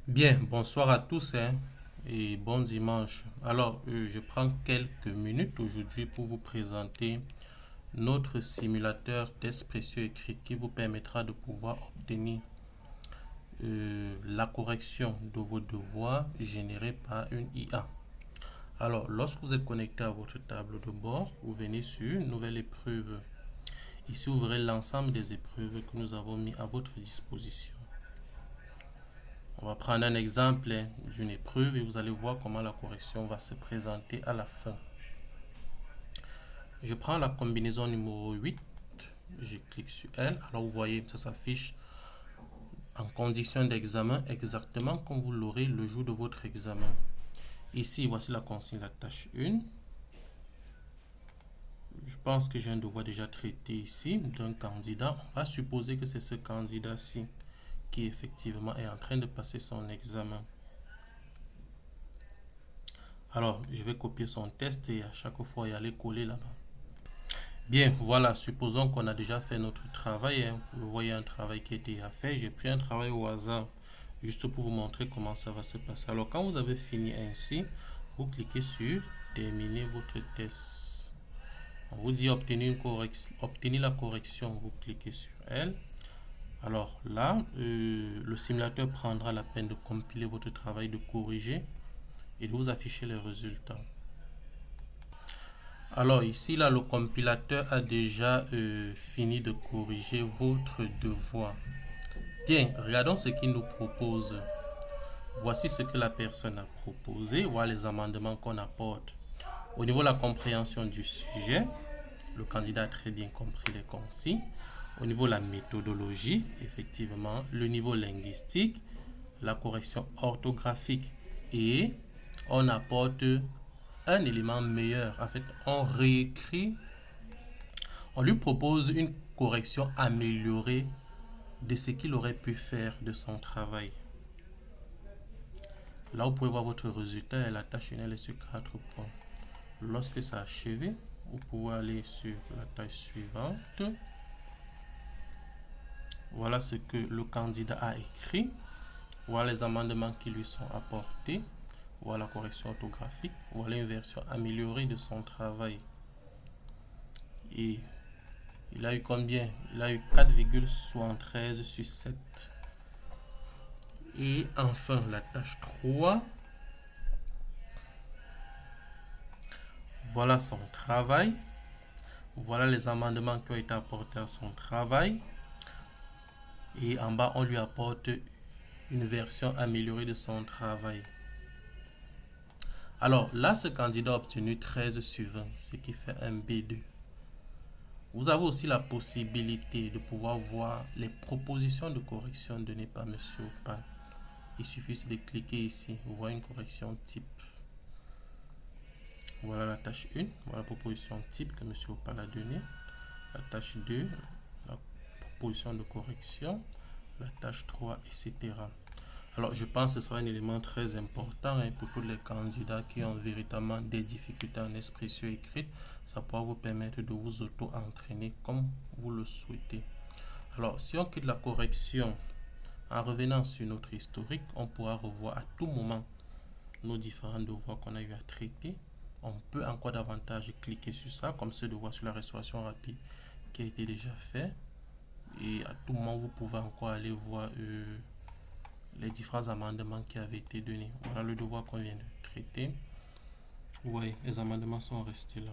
Bien, bonsoir à tous hein, et bon dimanche. Alors, je prends quelques minutes aujourd'hui pour vous présenter notre simulateur test précieux écrit qui vous permettra de pouvoir obtenir la correction de vos devoirs générés par une IA. Alors, lorsque vous êtes connecté à votre table de bord, vous venez sur Nouvelle épreuve. Ici, vous verrez l'ensemble des épreuves que nous avons mis à votre disposition. On va prendre un exemple d'une épreuve et vous allez voir comment la correction va se présenter à la fin. Je prends la combinaison numéro 8, je clique sur elle. Alors vous voyez, ça s'affiche en condition d'examen exactement comme vous l'aurez le jour de votre examen. Ici, voici la consigne, la tâche 1. Je pense que j'ai un devoir déjà traité ici d'un candidat. On va supposer que c'est ce candidat-ci qui effectivement est en train de passer son examen. Alors, je vais copier son test et à chaque fois y aller coller là-bas. Bien, voilà, supposons qu'on a déjà fait notre travail. Hein. Vous voyez un travail qui a été fait. J'ai pris un travail au hasard, juste pour vous montrer comment ça va se passer. Alors, quand vous avez fini ainsi, vous cliquez sur Terminer votre test. On vous dit obtenir la correction. Vous cliquez sur elle. Alors là, le simulateur prendra la peine de compiler votre travail, de corriger et de vous afficher les résultats. Alors ici, là, le compilateur a déjà fini de corriger votre devoir. Bien, regardons ce qu'il nous propose. Voici ce que la personne a proposé. Voilà les amendements qu'on apporte. Au niveau de la compréhension du sujet, le candidat a très bien compris les consignes. Au niveau de la méthodologie, effectivement, le niveau linguistique, la correction orthographique et on apporte un élément meilleur. En fait, on réécrit, on lui propose une correction améliorée de ce qu'il aurait pu faire de son travail. Là, vous pouvez voir votre résultat et la tâche finale est sur 4 points. Lorsque c'est achevé, vous pouvez aller sur la tâche suivante. Voilà ce que le candidat a écrit. Voilà les amendements qui lui sont apportés. Voilà la correction orthographique. Voilà une version améliorée de son travail. Et il a eu combien? Il a eu 4,73 sur 7. Et enfin, la tâche 3. Voilà son travail. Voilà les amendements qui ont été apportés à son travail. Et en bas, on lui apporte une version améliorée de son travail. Alors là, ce candidat a obtenu 13 sur 20, ce qui fait un B2. Vous avez aussi la possibilité de pouvoir voir les propositions de correction données par M. Opal. Il suffit de cliquer ici. Vous voyez une correction type. Voilà la tâche 1. Voilà la proposition type que M. Opal a donnée. La tâche 2, la proposition de correction. La tâche 3, etc. Alors, je pense que ce sera un élément très important pour tous les candidats qui ont véritablement des difficultés en expression écrite. Ça pourra vous permettre de vous auto-entraîner comme vous le souhaitez. Alors, si on quitte la correction, en revenant sur notre historique, on pourra revoir à tout moment nos différents devoirs qu'on a eu à traiter. On peut encore davantage cliquer sur ça, comme ce devoir sur la restauration rapide qui a été déjà fait. Et à tout moment, vous pouvez encore aller voir les différents amendements qui avaient été donnés. Voilà le devoir qu'on vient de traiter. Vous voyez, les amendements sont restés là.